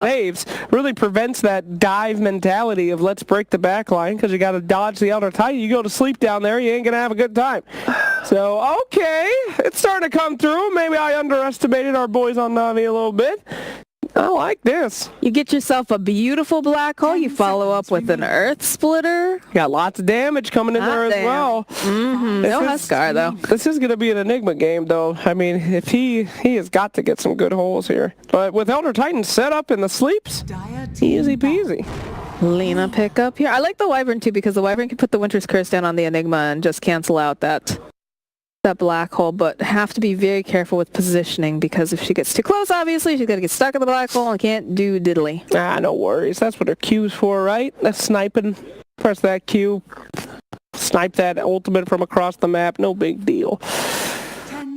saves. Really prevents that dive mentality of let's break the back line because you got to dodge the Elder Titan. You go to sleep down there, you ain't going to have a good time. So, okay, it's starting to come through. Maybe I underestimated our boys on Na'Vi a little bit. I like this. You get yourself a beautiful black hole. You follow up with an Earth Splitter. Got lots of damage coming in there as well. No Huskar, though. This is going to be an Enigma game, though. I mean, if he has got to get some good holes here. But with Elder Titan set up in the sleeps, easy peasy. Lina pick up here. I like the Wyvern, too, because the Wyvern can put the Winter's Curse down on the Enigma and just cancel out that black hole, but have to be very careful with positioning because if she gets too close, obviously, she's going to get stuck in the black hole and can't do diddly. No worries. That's what her Q's for, right? That's sniping. Press that Q. Snipe that ultimate from across the map. No big deal.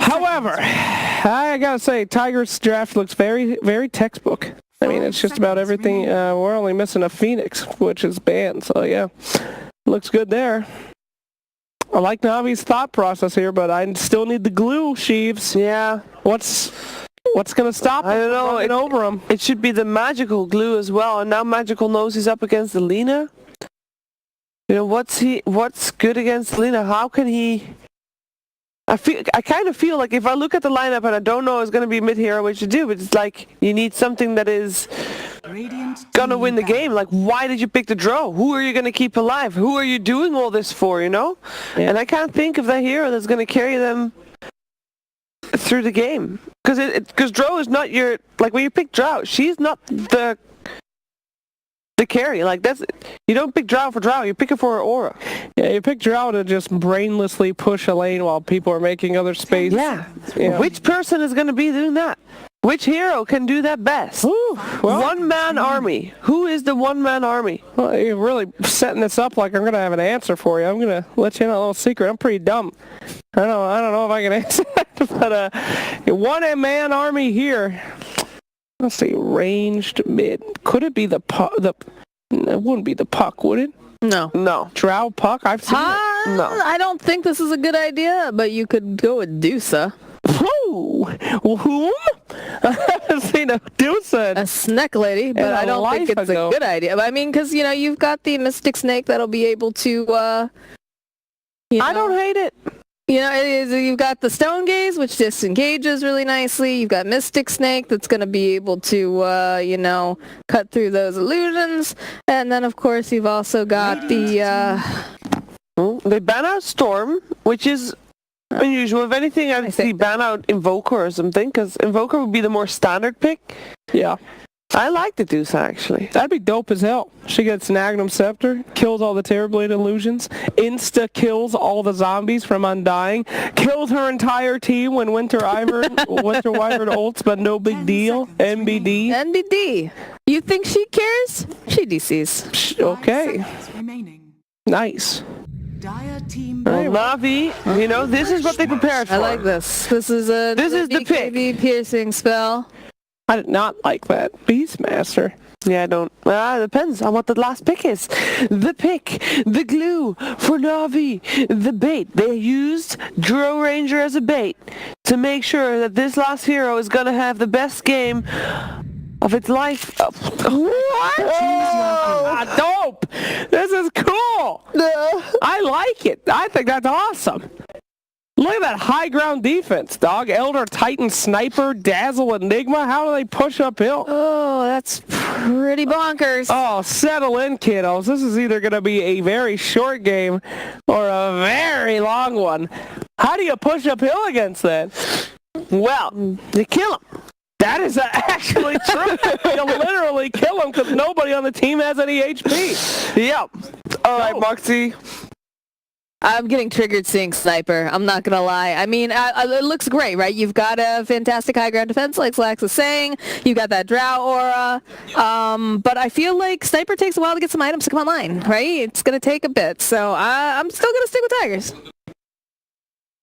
However, I got to say, Tiger's draft looks very, very textbook. I mean, it's just about everything. We're only missing a Phoenix, which is banned, so yeah. Looks good there. I like Navi's thought process here, but I still need the glue, Sheaves. Yeah. What's going to stop him? I don't know. Over him? It should be the magical glue as well, and now Magical knows he's up against the Lina. You know, what's good against Lina? How can he... I kind of feel like if I look at the lineup and I don't know it's going to be mid-hero what you do, but it's like you need something that is going to win the game. Like, why did you pick the Drow? Who are you going to keep alive? Who are you doing all this for, you know? Yeah. And I can't think of that hero that's going to carry them through the game. Because Drow is not your... Like, when you pick Drow, she's not the carry. Like, that's... You don't pick Drow for Drow, you pick it for her aura. Yeah, you pick Drow to just brainlessly push a lane while people are making other space. Yeah. Which person is going to be doing that? Which hero can do that best? Ooh, well, one-man army. Who is the one-man army? Well, you're really setting this up like I'm going to have an answer for you. I'm going to let you in a little secret. I'm pretty dumb. I don't know if I can answer that, but one-man army here. Let's see, ranged mid. Could it be the puck? It wouldn't be the puck, would it? No. Drow puck? I've seen it. No. I don't think this is a good idea, but you could go with Dusa. Who? Whom? I haven't seen a Dusa. A snake lady, but I don't think it's a good idea. I mean, because, you know, you've got the Mystic Snake that'll be able to, I don't hate it. You know, you've got the Stone Gaze, which disengages really nicely. You've got Mystic Snake that's going to be able to, cut through those illusions. And then, of course, you've also got the... They ban out Storm, which is unusual. If anything, I'd see ban out Invoker or something, because Invoker would be the more standard pick. Yeah. I like the Deuce, actually. That'd be dope as hell. She gets an Agnum Scepter, kills all the Terrorblade illusions, insta-kills all the zombies from Undying, kills her entire team when Winter Wyvern ults, but no big deal. NBD. NBD. You think she cares? She DCs. Okay. Nice. Na'Vi, you know, this is what they prepared for. I like this. This is the pick. Piercing spell. I did not like that. Beastmaster. Yeah, I don't. It depends on what the last pick is. The pick, the glue for Na'Vi, the bait. They used Drow Ranger as a bait to make sure that this last hero is going to have the best game of its life. What? Oh, dope! This is cool! I like it. I think that's awesome. Look at that high ground defense, dog. Elder, Titan, Sniper, Dazzle, Enigma. How do they push uphill? Oh, that's pretty bonkers. Oh, settle in, kiddos. This is either going to be a very short game or a very long one. How do you push uphill against that? Well, you kill him. That is actually true. You'll literally kill him because nobody on the team has any HP. Yep. All right, Moxie. I'm getting triggered seeing Sniper. I'm not going to lie. I mean, it looks great, right? You've got a fantastic high ground defense, like Slax was saying. You've got that Drow aura. But I feel like Sniper takes a while to get some items to come online, right? It's going to take a bit. So I'm still going to stick with Tigers.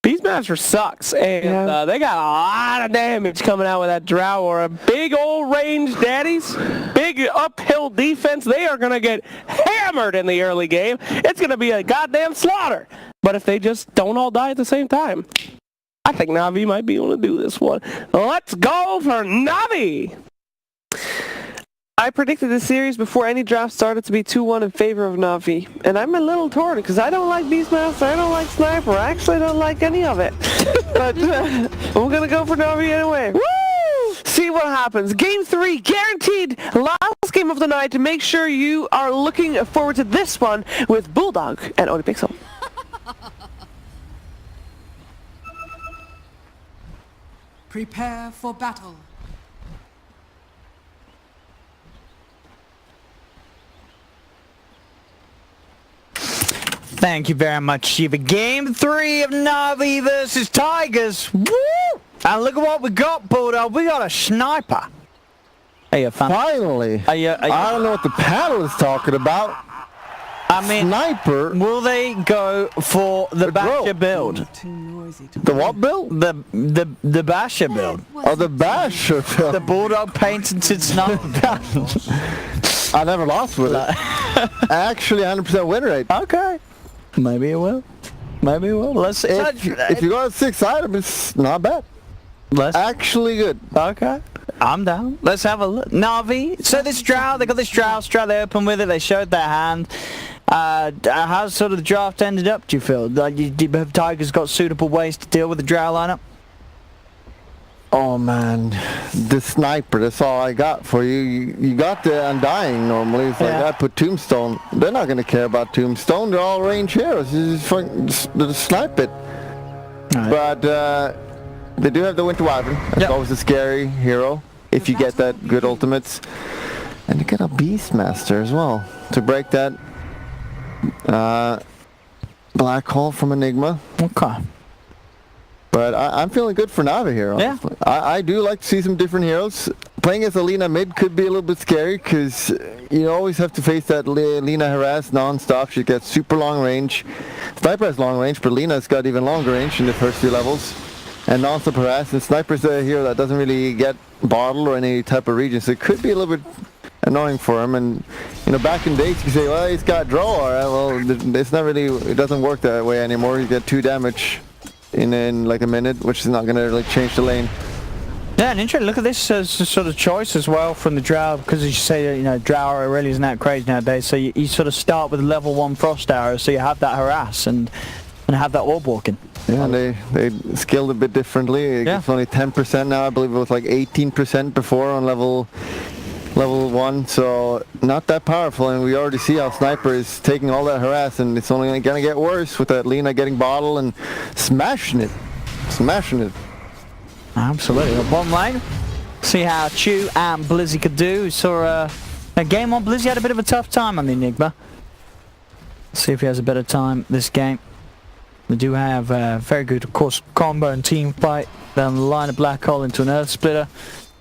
Beastmaster sucks, and they got a lot of damage coming out with that Drow aura. Big old range daddies, big uphill defense. They are going to get hammered in the early game. It's going to be a goddamn slaughter. But if they just don't all die at the same time, I think Na'Vi might be able to do this one. Let's go for Na'Vi! I predicted the series before any draft started to be 2-1 in favor of Na'Vi. And I'm a little torn because I don't like Beastmaster, I don't like Sniper, I actually don't like any of it. But I'm going to go for Na'Vi anyway. Woo! See what happens. Game 3, guaranteed last game of the night. To make sure you are looking forward to this one with Bulldog and Odipixel. Prepare for battle. Thank you very much, Shiva. Game 3 of Na'Vi versus Tigers. Woo! And look at what we got, Bulldog. We got a sniper. Are you a fan? Finally. Are you, I don't know what the panel is talking about. I mean, Sniper. will they go for the Basher build? Too noisy to The what build? The Basher build. Oh, the Basher build. The Bulldog patented sniper. I never lost with it. Actually, 100% win rate. Okay. Maybe it will. Maybe it will. Let's. If you got a 6 item, it's not bad. Let's. Actually good. Okay. I'm down. Let's have a look. Na'Vi. So this Drow, they got this Drow strat, they open with it, they showed their hand. How's sort of the draft ended up, do you feel? Like, have Tigers got suitable ways to deal with the Drow lineup? Oh man, the sniper, that's all I got for you. You got the Undying normally. It's like Yeah. I put Tombstone. They're not going to care about Tombstone. They're all range heroes. You just fucking snipe it. Right. But they do have the Winter Wyvern. That's Yep. always a scary hero if you get that good ultimates. And they got a Beastmaster as well to break that black hole from Enigma. Okay. But I'm feeling good for Na'Vi here, honestly. Yeah. I do like to see some different heroes. Playing as a Lina mid could be a little bit scary because you always have to face that Lina harass non-stop. She gets super long range. Sniper has long range, but Lina's got even longer range in the first few levels. And non-stop harass. And Sniper's a hero that doesn't really get bottled or any type of region, so it could be a little bit annoying for him. And you know, back in days you say, well, he's got draw. All right, well, it's not really, it doesn't work that way anymore. You get 2 damage in like a minute, which is not going to really change the lane. Yeah, and interesting. Look at this as a sort of choice as well from the Drow, because as you say, you know, Drow really isn't that crazy nowadays. So you sort of start with level 1 Frost Arrow, so you have that harass and have that orb walking. Yeah, and they scaled a bit differently. It's only 10% now. I believe it was like 18% before on level 1, so not that powerful. And we already see how Sniper is taking all that harass, and it's only gonna get worse with that Lina getting bottle and smashing it. Absolutely. Bottom lane, see how Chew and Blizzy could do. Saw a game on Blizzy had a bit of a tough time on the Enigma. See if he has a better time this game. We do have very good, of course, combo and team fight down the line of Black Hole into an Earth Splitter.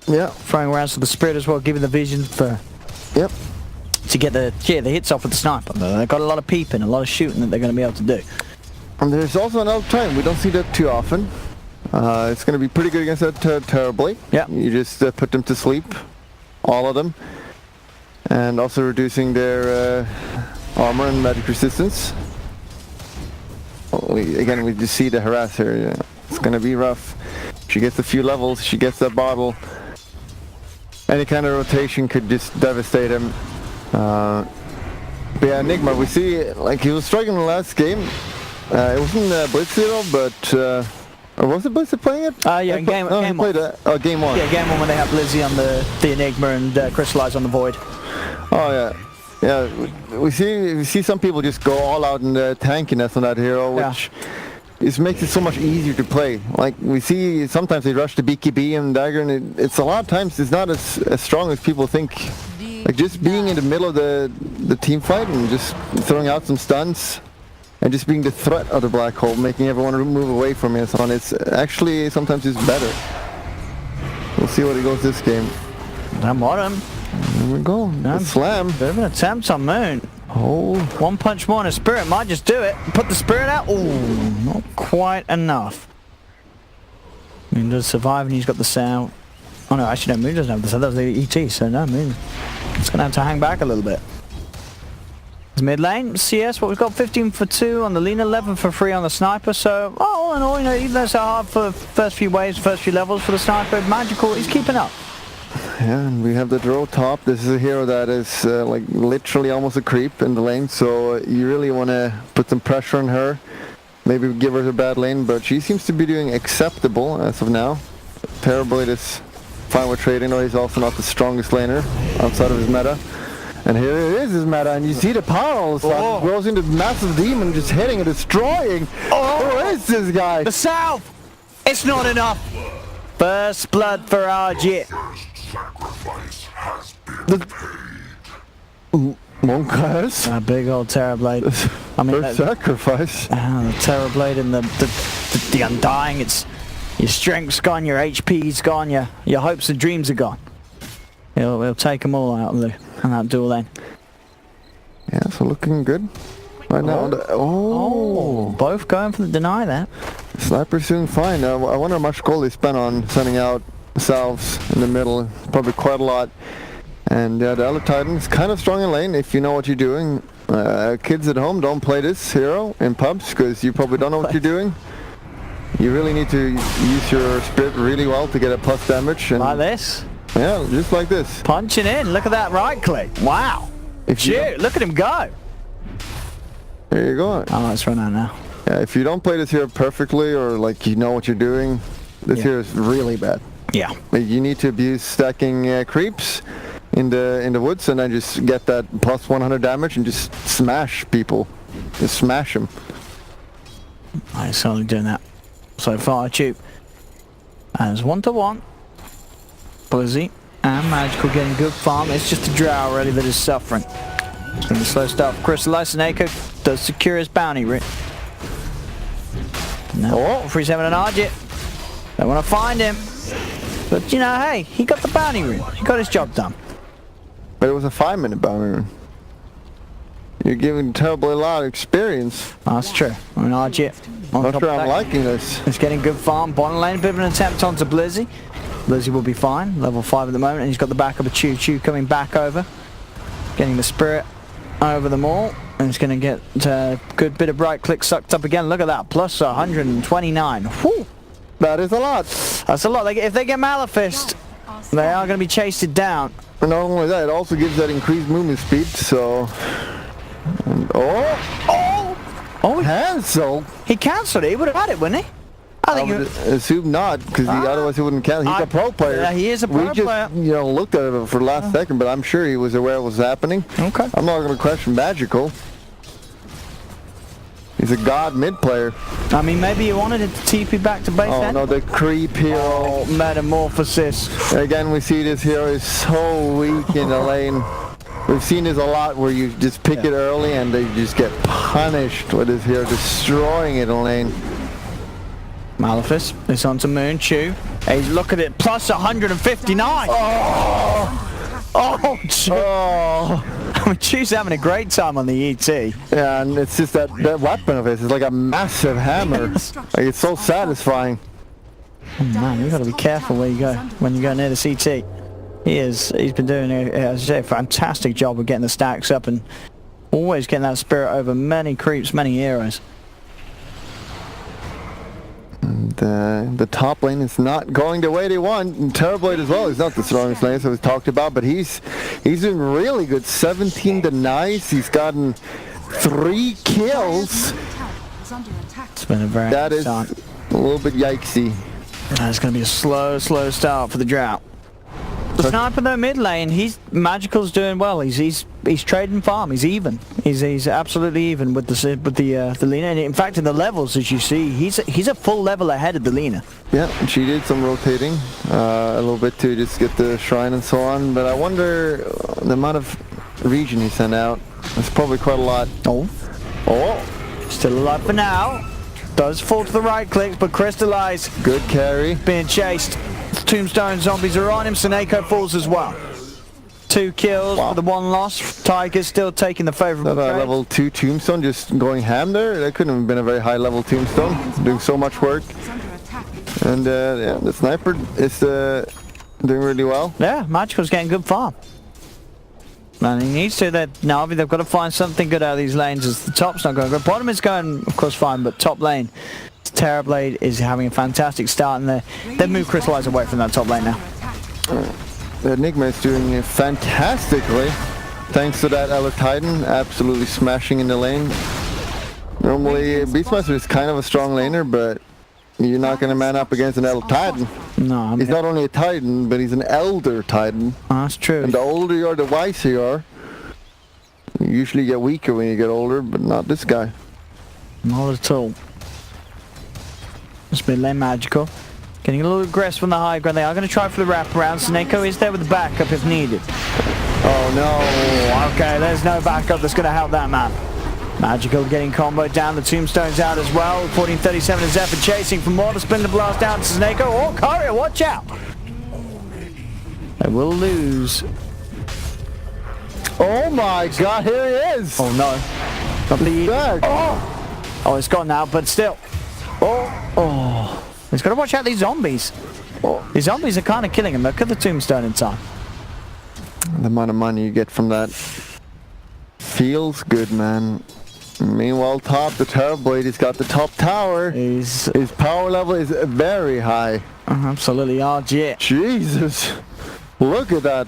Yeah. Throwing rounds to the Spirit as well, giving the vision for to get the hits off with the Sniper. They've got a lot of peeping, a lot of shooting that they're going to be able to do. And there's also another time. We don't see that too often. It's going to be pretty good against that terribly. Yeah. You just put them to sleep, all of them, and also reducing their armor and magic resistance. Again, we just see the harass here. Yeah. It's going to be rough. She gets a few levels. She gets that bottle. Any kind of rotation could just devastate him. But yeah, Enigma, we see, like, he was struggling in the last game. It wasn't Blitz Zero, but or was it Blitz playing it? Yeah, game 1. Game 1. Yeah, game 1 when they have Lizzie on the Enigma and Crystallize on the Void. Oh yeah. Yeah, we see some people just go all out in the tankiness on that hero, which makes it so much easier to play. Like, we see sometimes they rush the BKB and dagger, and it's a lot of times it's not as strong as people think. Like, just being in the middle of the team fight and just throwing out some stuns and just being the threat of the black hole, making everyone move away from it and so on, it's actually sometimes it's better. We'll see what he goes this game. I'm on him. There we go. Slam. Bit of an attempt on Moon. Oh. 1 punch more and a Spirit might just do it. Put the Spirit out. Ooh, not quite enough. Moon does survive and he's got the sound. Oh no, actually no, Moon doesn't have the sound. That was the ET, so no, Moon. It's going to have to hang back a little bit. It's mid lane, CS, what we've got 15 for 2 on the Lina, 11 for 3 on the Sniper. So, all in all, you know, even though it's so hard for first few waves, first few levels for the Sniper, Magical, he's keeping up. Yeah, and we have the draw top. This is a hero that is like literally almost a creep in the lane, so you really want to put some pressure on her. Maybe give her a bad lane, but she seems to be doing acceptable as of now. Terrorblade is fine with trading, though he's also not the strongest laner outside of his meta. And here it is his meta, and you see the power grows into massive demon, just hitting and destroying. Who is this guy? The South! It's not enough! First blood for Arjit. Monkas? A big old Terrorblade. I mean, First sacrifice. the Terrorblade and the Undying, it's your strength's gone, your HP's gone, your hopes and dreams are gone. He'll take them all out of that duel lane. Yeah, so looking good right now. Oh, both going for the deny there. Sniper's doing fine. I wonder how much gold they spent on sending out salves in the middle. Probably quite a lot. And the other Titan's kind of strong in lane if you know what you're doing. Kids at home, don't play this hero in pubs because you probably don't know what you're doing. You really need to use your spirit really well to get a plus damage. And Like this. yeah, just like this. Punching in. Look at that right click. Wow. Shoot, look at him go. There you go. Oh, let's run out now. Yeah, if you don't play this hero perfectly or like you know what you're doing, this hero is really bad. Yeah. You need to abuse stacking creeps in the woods and then just get that plus 100 damage and just smash people. Just smash them. I'm certainly doing that so far, Tube. As 1-to-1. Blizzy and Magical getting good farm. It's just a Drow already that is suffering. It's going to be slow start for Crystallize, and Echo does secure his bounty. No, 3-7 and Arjit. They want to find him. But you know, hey, he got the bounty room. He got his job done. But it was a 5-minute bounty rune. You're giving Terrible a lot of experience. That's true. And Arjit. Not sure I'm liking this. He's getting good farm. Bottom lane, a bit of an attempt onto Blizzy. Blizzy will be fine. Level 5 at the moment. And he's got the back of a Choo Choo coming back over. Getting the spirit over them all. And he's going to get a good bit of right click sucked up again. Look at that. Plus 129. Whew. That is a lot. That's a lot. If they get Malefist, they are going to be chased down. And not only that, it also gives that increased movement speed, so... And, cancel? He cancelled it. He would have had it, wouldn't he? I would assume not, because otherwise he wouldn't cancel. He's a pro player. Yeah, he is a pro player. We just, looked at it for the last second, but I'm sure he was aware of what was happening. Okay. I'm not going to question Magical. He's a god mid player. I mean, maybe he wanted it to TP back to base end. No, the creep hero. Oh, Metamorphosis. Again, we see this hero is so weak in the lane. We've seen this a lot where you just pick it early and they just get punished with this hero destroying it in the lane. Malefice is onto Moon Chew. Hey, look at it, plus 159. I mean, Chew's having a great time on the ET. Yeah, and it's just that weapon of his. It's like a massive hammer. Like, it's so satisfying. Oh man, you got to be careful where you go when you go near the CT. He's been doing a fantastic job of getting the stacks up and always getting that spirit over many creeps, many heroes. And the top lane is not going the way they want. And Terrorblade as well. He's not the strongest lane, so we talked about, but he's doing really good. 17 denies. He's gotten 3 kills. It's been a very that is start. A little bit yikesy. It's going to be a slow start for the Drought. The Sniper though mid lane, Magical's doing well. He's trading farm. He's even. He's absolutely even with the Lina. And in fact, in the levels, as you see, he's a full level ahead of the Lina. Yeah, and she did some rotating a little bit to just get the shrine and so on. But I wonder the amount of region he sent out. It's probably quite a lot. Still alive for now. Does fall to the right click, but Crystallize. Good carry. Being chased. Tombstone zombies are on him. Seneko falls as well. 2 kills for the 1 loss. Tiger's still taking the favourable trade. Level 2 Tombstone just going ham there. That couldn't have been a very high level Tombstone. Doing so much work. And yeah, the Sniper is doing really well. Yeah, Magical's getting good farm. And he needs to. Na'Vi, they've got to find something good out of these lanes as the top's not going good. Bottom is going, of course, fine, but top lane, Terrorblade is having a fantastic start, and they've moved Crystallize away from that top lane now. Enigma is doing it fantastically. Thanks to that Ella Titan, absolutely smashing in the lane. Normally, Beastmaster is kind of a strong laner, but you're not going to man up against an Elder Titan. No, I mean, He's not only a Titan, but he's an Elder Titan. that's true. And the older you are, the wiser you are. You usually get weaker when you get older, but not this guy. Not at all. It's been lane magical. Getting a little aggressive on the high ground. They are going to try for the wraparound. Sneko is there with the backup if needed. Oh no. Okay, there's no backup that's going to help that man. Magical getting comboed down. The tombstone's out as well. 1437 is Zephyr chasing for more. The spin to blast down to Sneko. Oh, Courier, watch out. They will lose. Oh my god, here he is! Oh no. Not the... Back. Oh, it's gone now, but still. Oh. He's got to watch out these zombies. These zombies are kind of killing him. Look at the tombstone in time. The amount of money you get from that feels good, man. Meanwhile, top, the Terrorblade, he's got the top tower. His power level is very high. Absolutely, RG. Jesus. Look at that.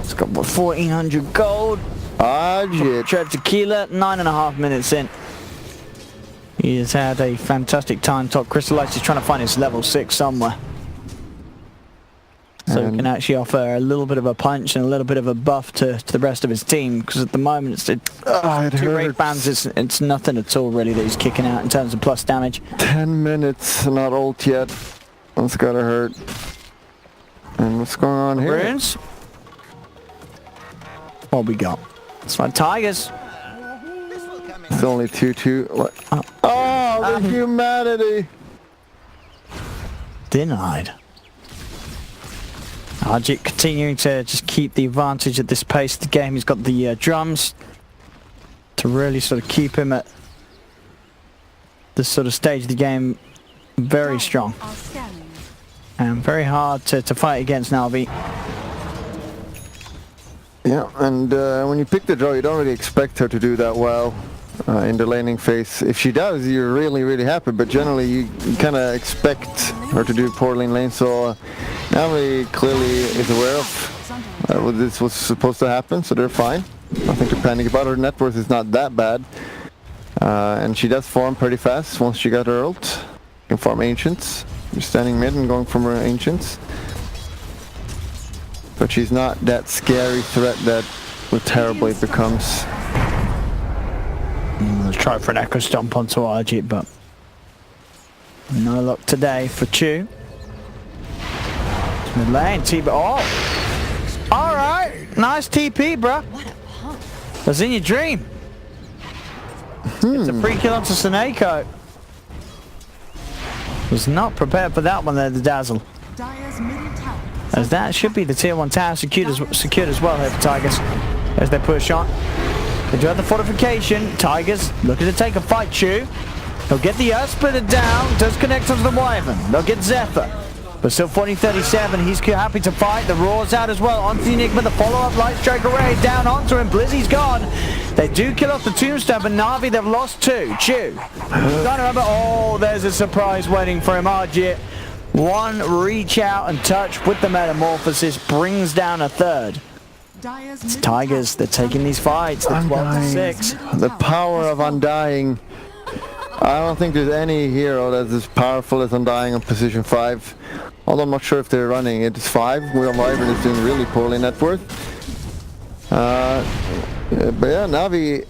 It's got what, 1400 gold. RG. Tread Tequila, 9.5 minutes in. He has had a fantastic time. Top Crystallize is trying to find his level 6 somewhere. So he can actually offer a little bit of a punch and a little bit of a buff to the rest of his team, because at the moment it 2 rate bans, it's nothing at all really that he's kicking out in terms of plus damage. 10 minutes, not ult yet. That's gotta hurt. And what's going on here? Runes? What we got? It's my Tigers. It's only 2-2. Oh, the humanity! Denied. Arjit continuing to just keep the advantage at this pace of the game. He's got the drums to really sort of keep him at this sort of stage of the game very strong. And very hard to fight against Na'Vi. Yeah, and when you pick the draw, you don't really expect her to do that well in the laning phase. If she does, you're really, really happy, but generally you kind of expect her to do poorly in lane, so Navi clearly is aware of what this was supposed to happen, so they're fine. Nothing to panic about. Her net worth is not that bad. And she does farm pretty fast once she got her ult. You can farm Ancients. You're standing mid and going from her Ancients. But she's not that scary threat that with Terrorblade becomes. Let's try for an Echo Stomp onto Arjit, but no luck today for Chu. Mid lane, TP. Oh! Alright! Nice TP, bruh. Was in your dream. It's a free kill onto Sneko. Was not prepared for that one there, the Dazzle. As that should be the tier 1 tower secured as well here for Tigers. As they push on. They do have the fortification. Tigers looking to take a fight, Chu. They'll get the Earth Splitter down. Does connect onto the Wyvern. They'll get Zephyr. But still 1437, he's happy to fight. The Roar's out as well. Onto the Enigma, the follow-up Light Strike Array down onto him. Blizzy's gone. They do kill off the Tombstone, but Na'Vi, they've lost 2. Chu. Don't remember. Oh, there's a surprise waiting for him. Arjit. One reach out and touch with the Metamorphosis brings down a third. It's Tigers, they're taking these fights. They're 12-6. The power of Undying. I don't think there's any hero that's as powerful as Undying on position 5. Although I'm not sure if they're running it. It's 5. Will Wyvern is doing really poorly net worth. But yeah, Navi,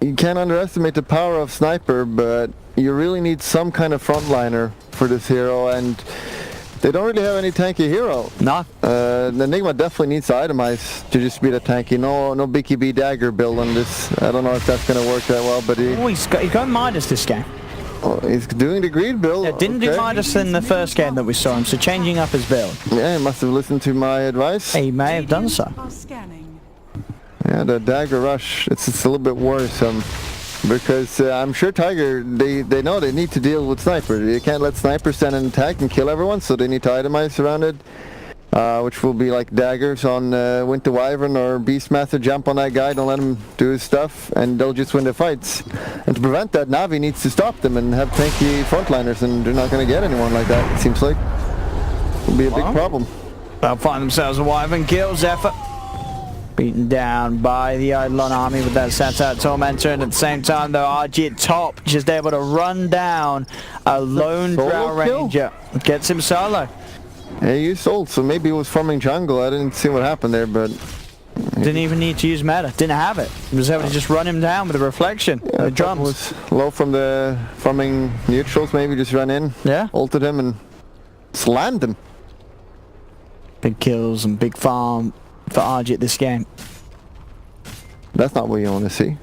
you can't underestimate the power of Sniper, but you really need some kind of frontliner for this hero, and they don't really have any tanky hero. No. The Enigma definitely needs to itemize to just be the tanky. No BKB dagger build on this. I don't know if that's going to work that well, but he's going Midas this game. He's doing the greed build. Yeah, didn't do Midas in the first game that we saw him, so changing up his build. Yeah, he must have listened to my advice. He may have done so. Yeah, the dagger rush, it's a little bit worrisome. Because I'm sure Tiger, they know they need to deal with Sniper. You can't let Sniper stand and attack and kill everyone, so they need to itemize around it. Which will be like daggers on Winter Wyvern or Beastmaster. Jump on that guy, don't let him do his stuff, and they'll just win the fights. And to prevent that, Navi needs to stop them and have tanky frontliners, and they're not going to get anyone like that, it seems like. It'll be a big problem. They'll find themselves a Wyvern kill. Zephyr beaten down by the Eidolon army with that Satat Tormentor, and at the same time though RG at top just able to run down a lone Drow Ranger. Gets him solo. Yeah, he used ult, so maybe he was farming jungle. I didn't see what happened there, but... Didn't even need to use meta. Didn't have it. He was able to just run him down with a reflection. Yeah, the drums. Was low from the farming neutrals, maybe just ran in. Yeah. Ulted him and slammed him. Big kills and big farm for RG at this game. That's not what you want to see.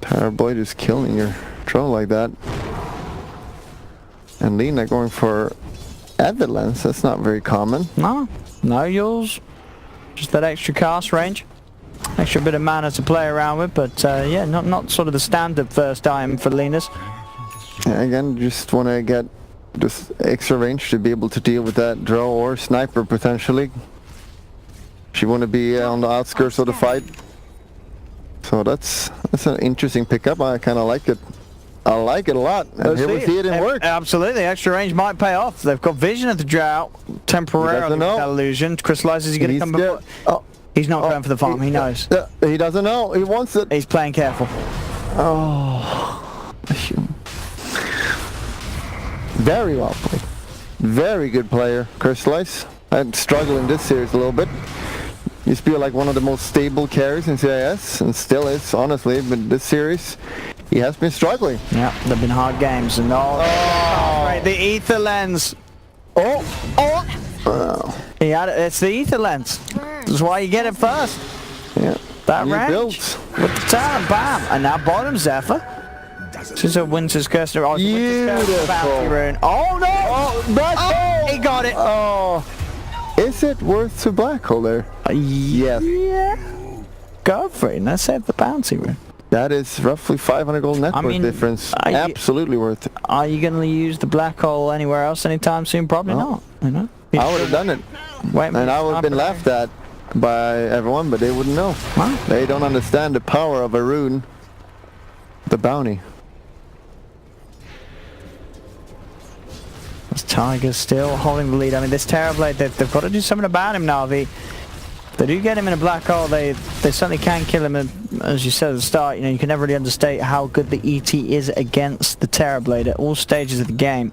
Paraboy just killing your troll like that. And Lina going for Evidence. That's not very common. No yours. Just that extra cast range. Extra bit of mana to play around with, but yeah, not sort of the standard first item for Lina's. Yeah, again, just want to get just extra range to be able to deal with that Drow or Sniper potentially. She want to be on the outskirts of the fight. So that's an interesting pickup. I kind of like it. I like it a lot. And here we see it in work. Absolutely, extra range might pay off. They've got vision of the Drow temporarily. That illusion crystallizes. He's going to come before. Oh, he's not going for the farm. He knows. He doesn't know. He wants it. He's playing careful. Oh, very well played. Very good player, Crystallize. I'd struggle in this series a little bit. Used to be like one of the most stable carries in CIS, and still is, honestly. But this series, he has been struggling. Yeah, they've been hard games, and right, the ether lens. He had it. It's the ether lens. That's why you get it first. Yeah. That range with the talent, bam, and now bottom Zephyr. This is a Winter's Curse. Bounty rune. Oh no! Oh, he got it. Oh, is it worth to black hole there? Yes. Yeah. Go for it. Let's save the bounty rune. That is roughly 500 gold net worth difference. Absolutely worth it. Are you going to use the black hole anywhere else anytime soon? Probably not. You know? I would have done it. And I would have been laughed at by everyone, but they wouldn't know. Huh? They don't understand the power of a rune. The bounty. This Tiger's still holding the lead. I mean, this Terrorblade, they've got to do something about him, Na'Vi. They do get him in a black hole, they certainly can kill him, and as you said at the start, you know, you can never really understate how good the ET is against the Terrorblade at all stages of the game.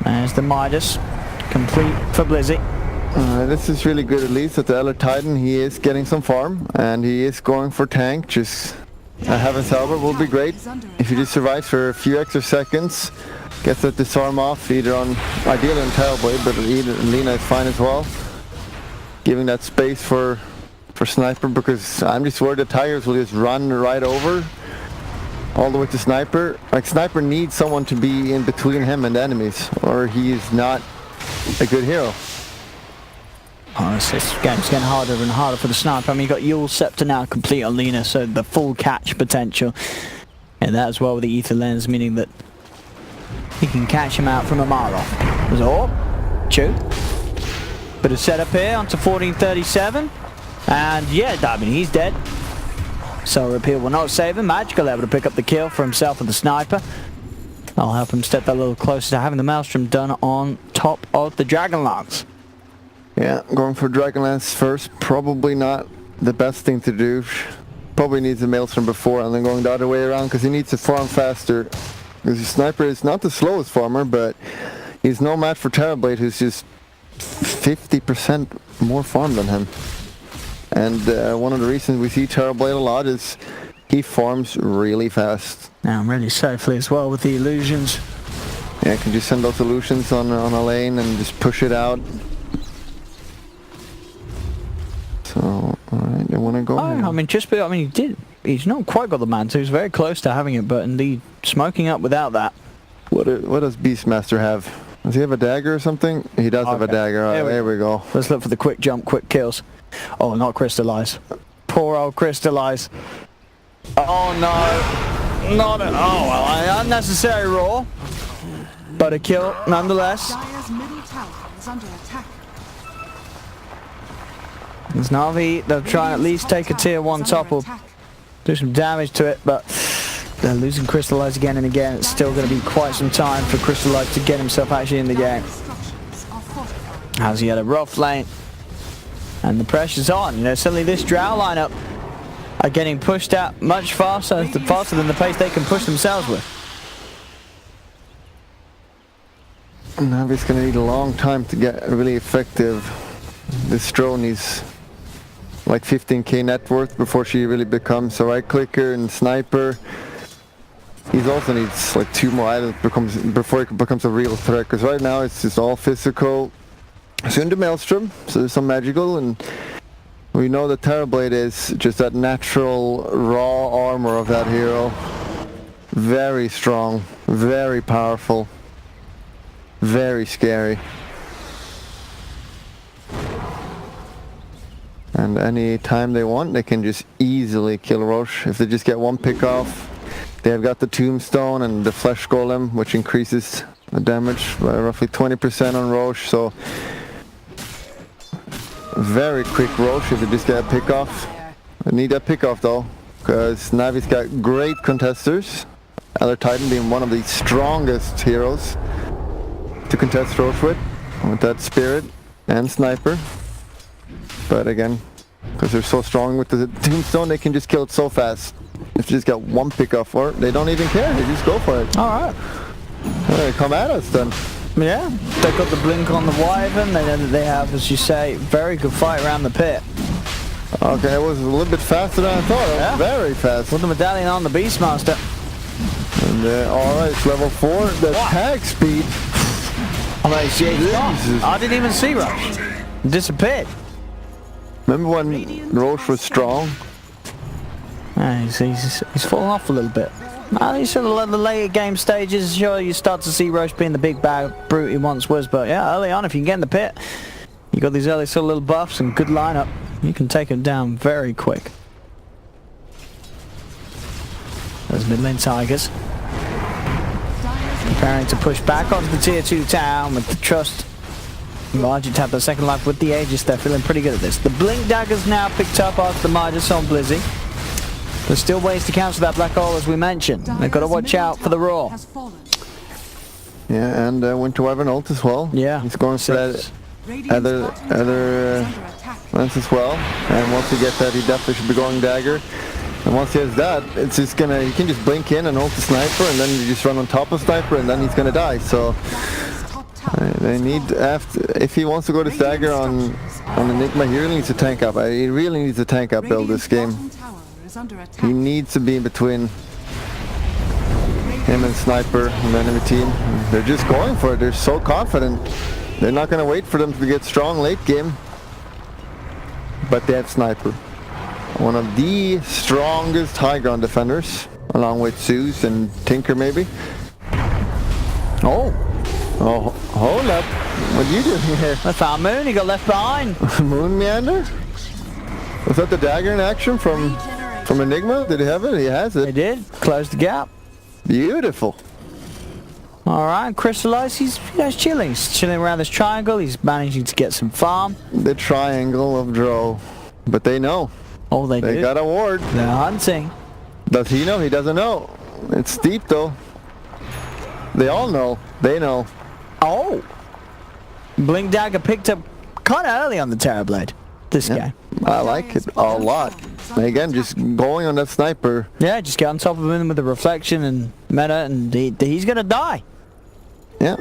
There's the Midas, complete for Blizzy. This is really good, at least at the Elder Titan. He is getting some farm, and he is going for tank. Just having Salver will be great. If he just survives for a few extra seconds, gets that disarm off, either on, ideally on Terrorblade, but Lina is fine as well. Giving that space for Sniper, because I'm just worried the Tigers will just run right over all the way to Sniper. Like, Sniper needs someone to be in between him and the enemies, or he is not a good hero. Honestly, this game's getting harder and harder for the Sniper. I mean, you've got Yule Scepter now complete on Lina, so the full catch potential. And that as well with the Ether Lens, meaning that he can catch him out from a mile off. There's Chew. Bit of setup here onto 1437. And yeah, I mean, he's dead. So Repeal will not save him. Magical able to pick up the kill for himself with the Sniper. I'll help him step that a little closer to having the Maelstrom done on top of the Dragonlance. Yeah, going for Dragonlance first, probably not the best thing to do. Probably needs the Maelstrom before and then going the other way around, because he needs to farm faster. Because the Sniper is not the slowest farmer, but he's no match for Terrorblade, who's just 50% more farm than him. And one of the reasons we see Terrorblade a lot is he farms really fast. Now really safely as well with the illusions. Yeah, can just send those illusions on a lane and just push it out. So, alright, they want to go. I mean, he's not quite got the man, so he's very close to having it, but indeed smoking up without that. What does Beastmaster have? Does he have a dagger or something? He does have a dagger. Right, there we go. Let's look for the quick jump, quick kills. Oh, not Crystallize. Poor old Crystallize. Oh no. Not an, oh well, unnecessary roar. But a kill nonetheless. Dire's middle tower is under attack. There's Na'Vi, they'll try and at least take a tier 1 top or do some damage to it, but they're losing Crystallize again and again. It's still going to be quite some time for Crystallize to get himself actually in the game. As he had a rough lane. And the pressure's on. You know, suddenly this Drow lineup are getting pushed out much faster than the pace they can push themselves with. Navi's gonna need a long time to get really effective. This drone needs like 15k net worth before she really becomes a right clicker and sniper. He also needs like 2 more items before it becomes a real threat, because right now it's just all physical. Soon to Maelstrom, so there's some magical, and we know that Terrorblade is just that natural raw armor of that hero. Very strong, very powerful, very scary. And any time they want, they can just easily kill Roche. If they just get 1 pick off, they have got the Tombstone and the Flesh Golem, which increases the damage by roughly 20% on Roche, so very quick Roche if they just get a pick off. I need that pick off though, because Navi's got great contesters. Elder Titan being one of the strongest heroes to contest Roche with that Spirit and Sniper. But again, because they're so strong with the Tombstone, they can just kill it so fast. If you just got 1 pick off for it, they don't even care, they just go for it. Alright. Come at us then. Yeah, they've got the blink on the Wyvern, they know that they have, as you say, very good fight around the pit. Okay, it was a little bit faster than I thought. It was very fast. With the medallion on the Beastmaster. And alright, it's level 4. The tag speed. I didn't even see Roche. Disappeared. Remember when Roche was strong? He's fallen off a little bit. These sort of the later game stages, sure, you start to see Roche being the big bad brute he once was, but yeah, early on, if you can get in the pit, you got these early sort of little buffs and good lineup, you can take him down very quick. Those mid lane Tigers preparing to push back onto the tier 2 town with the trust. Margin tap the second life with the Aegis. They're feeling pretty good at this. The Blink Dagger's now picked up after the Midas on Blizzy. There's still ways to counter that black hole, as we mentioned. They've got to watch out for the Raw. Yeah, and Winter Wyvern ult as well. Yeah. He's going for that other lance as well. And once he gets that, he definitely should be going Dagger. And once he has that, it's just gonna, you can just blink in and ult the Sniper, and then you just run on top of Sniper, and then he's gonna die. So they need, if he wants to go to Dagger on Enigma, he really needs to tank up. He really needs to tank up build this game. He needs to be in between him and Sniper and the enemy team. They're just going for it. They're so confident. They're not going to wait for them to get strong late game. But they have Sniper. One of the strongest high ground defenders, along with Zeus and Tinker maybe. Oh, hold up. What are you doing here? I found Moon. He got left behind. Moon Meander? Was that the Dagger in action from Enigma? Did he have it? He has it. He did. Closed the gap. Beautiful. Alright, Crystallize, he's chilling. He's chilling around this triangle. He's managing to get some farm. The triangle of Dro. But they know. Oh, they do. They got a ward. They're hunting. Does he know? He doesn't know. It's deep though. They all know. They know. Oh! Blink Dagger picked up kind of early on the Terrorblade. This guy. I like it a lot. And again, just going on that Sniper. Yeah, just get on top of him with the reflection and meta, and he's gonna die. Yeah,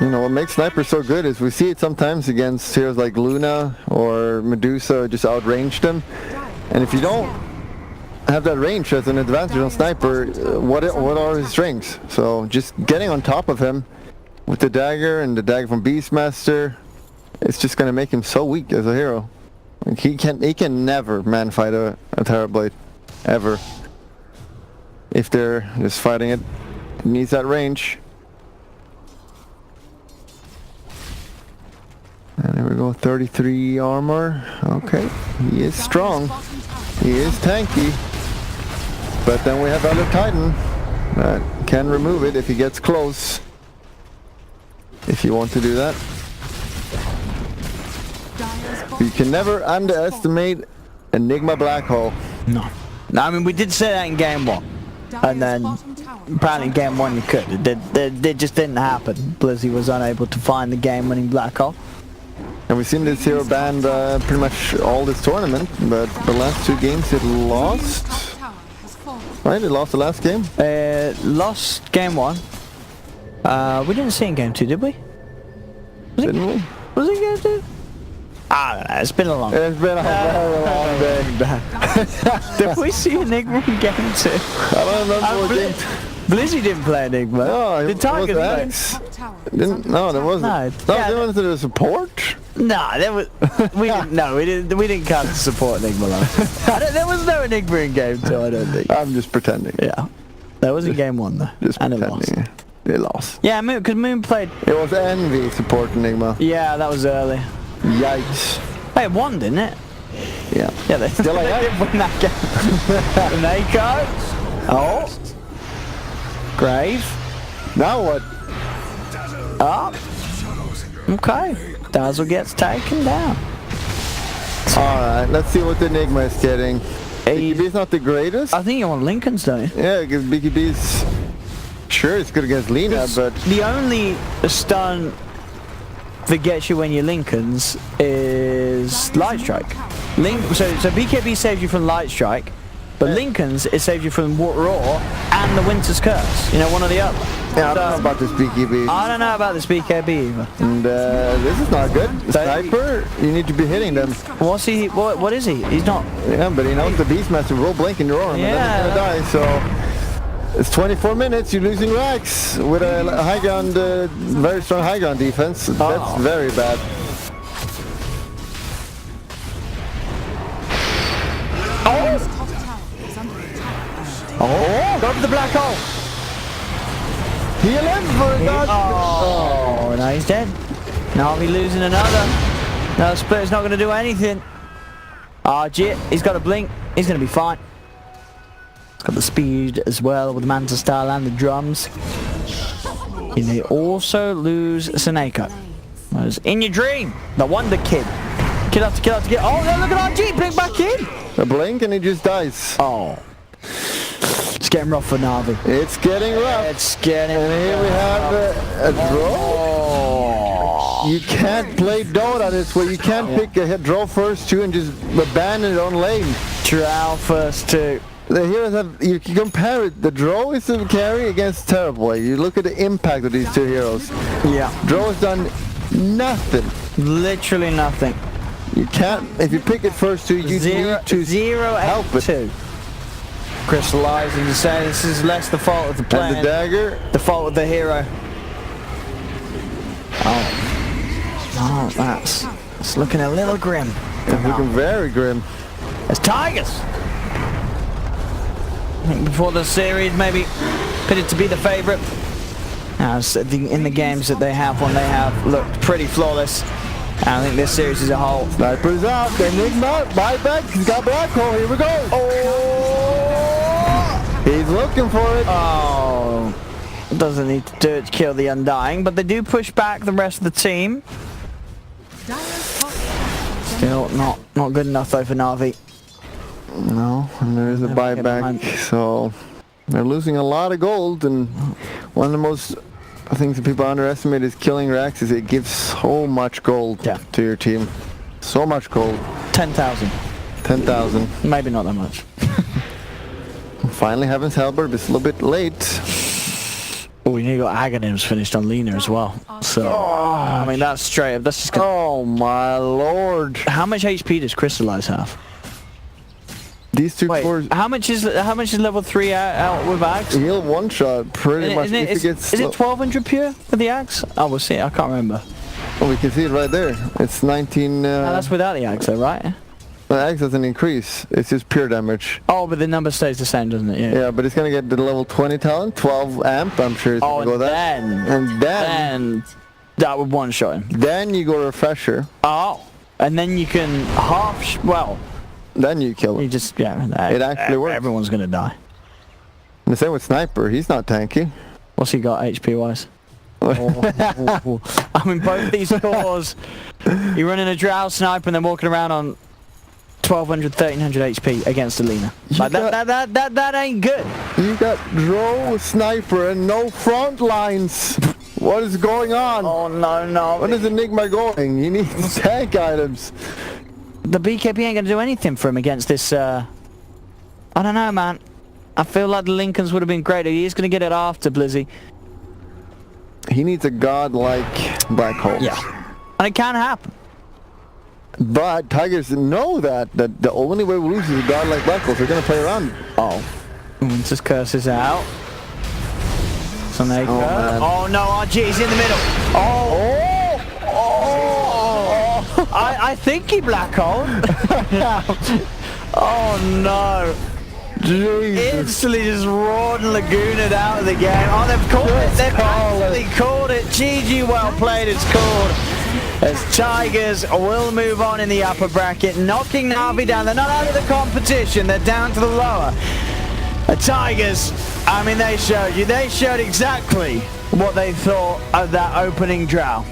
you know what makes Sniper so good is we see it sometimes against heroes like Luna or Medusa, just outrange them. And if you don't have that range as an advantage on Sniper, what are his strengths? So just getting on top of him with the Dagger and the Dagger from Beastmaster, it's just gonna make him so weak as a hero. Like he can never man fight a Terrorblade, ever. If they're just fighting it, it needs that range. And there we go, 33 armor. Okay, he is strong. He is tanky. But then we have Elder Titan that can remove it if he gets close. If you want to do that. You can never underestimate Enigma Black Hole. No. I mean, we did say that in game 1. And then, apparently in game 1 you could. It just didn't happen. Blizzy was unable to find the game-winning Black Hole. And we've seen this hero banned pretty much all this tournament, but the last 2 games it lost. Tower has fallen. Right, it lost the last game. Lost game 1. We didn't see in game 2, did we? Didn't we? Was it game 2? I don't know, it's been a long It's been a very long day. Did we see Enigma in game 2? I don't remember what game. Blizzy didn't play Enigma. No, Did Tigers play? X. Top tower is Didn't, under no, there attack. wasn't. No, No, yeah, there wasn't a support. Nah, there was. We didn't. No, we didn't count to support Enigma last. There was no Enigma in game 2. I don't think. I'm just pretending. Yeah, there was in game 1 though, Just and it lost. pretending. They lost. Yeah, Moon, because Moon played. It was Envy support Enigma. Yeah, that was early. Yikes. They won, didn't it? Yeah. Yeah, they Still like that? did win that game. And they go. Oh. Grave. Now what? Up. Okay. Dazzle gets taken down. Alright, let's see what the Enigma is getting. BKB's not the greatest. I think you want Lincoln's, don't you? Yeah, because BKB's sure it's good against Lina, but The only stun that gets you when you're Lincoln's is Light Strike. So BKB saves you from Light Strike, but Lincoln's it saves you from Raw and the Winter's Curse. You know, one or the other. yeah, I don't know about this BKB. I don't know about this BKB either. And this is not good. Sniper, you need to be hitting them. What's he? What is he? He's not. Yeah, but he knows the Beastmaster will blink in your arm and then Yeah. he's gonna die, so it's 24 minutes, you're losing racks with a high ground, very strong high ground defense. That's very bad. Dire's top tower is under attack. Oh, go for the black hole. Heal him for a dodge. Oh, now he's dead. Now he's losing another. No, Splitter's not going to do anything. Ah, Jit, he's got a blink. He's going to be fine. He's got the speed as well with the Manta style and the drums. And they also lose Seneko. Whereas in your dream, the Wonder Kid. Kill after kill after kill. Oh, no, look at RG, blink back in. A blink and he just dies. Oh. It's getting rough for Na'Vi. It's getting rough. It's getting And here we have a draw. Oh. You can't play Dota this way. You can't pick a hit draw first two and just abandon it on lane. Drow first two. The heroes have, you can compare it, the draw is the carry against Terrorboy. You look at the impact of these two heroes. Yeah. Draw has done nothing. Literally nothing. You can't, if you pick it first two, you need to help it. 0-8-2. Crystallizing to say this is less the fault of the player, And the dagger. the fault of the hero. Oh, that's looking a little grim. It's looking very grim. It's Tigers. I think before the series, maybe pitted to be the favourite. In the games that they have won, they have looked pretty flawless. And I think this series as a whole. Sniper's out. Enigma, buyback. He's got black hole. Here we go. Oh! He's looking for it. Oh, doesn't need to do it to kill the Undying, but they do push back the rest of the team. Dire's top tower is Still not good enough though for Na'Vi. No, and there is a buyback. So they're losing a lot of gold, and one of the most things that people underestimate is killing racks is it gives so much gold to your team. So much gold. 10,000. 10,000. Maybe not that much. Finally having Halberd, it's a little bit late. Oh, you got Aghanims finished on Lena as well. So, I mean, that's straight up. That's just gonna... Oh my lord. How much HP does Crystallize have? These two Wait, cores. how much is level 3 out with Axe? He'll one shot pretty much. Is it 1200 pure for the Axe? Oh, we'll see. I can't remember. Oh, we can see it right there. It's 19. No, that's without the Axe though, right? The axe doesn't increase. It's just pure damage. Oh, but the number stays the same, doesn't it? Yeah, but it's gonna get the level 20 talent, 12 amp. I'm sure it's gonna go that. And then that would one shot him. Then you go refresher. Oh, and then you can Then you kill him. you just It actually works. Everyone's gonna die. And the same with sniper. He's not tanky. What's he got HP wise? I mean, both these scores. You're running a Drow sniper and then walking around on 1200, 1300 HP against Alina. Like that ain't good. You got draw sniper and no front lines. What is going on? Oh no. When is Enigma going? He needs tank items. The BKB ain't gonna do anything for him against this, I don't know, man. I feel like the Lincolns would have been great. He is gonna get it after Blizzy. He needs a god-like black hole. Yeah. And it can happen. But Tigers know that the only way we lose is a god-like black hole. So they're gonna play around. Oh. Just curses out. Oh no, RG's in the middle. I think he black holed. Oh no. Jesus. Instantly just roared and Lagoona'd out of the game. Oh, they've called it. They've actually called it. GG, well played, it's called. As Tigers will move on in the upper bracket, knocking Navi down. They're not out of the competition. They're down to the lower. The Tigers, I mean, they showed exactly what they thought of that opening draw.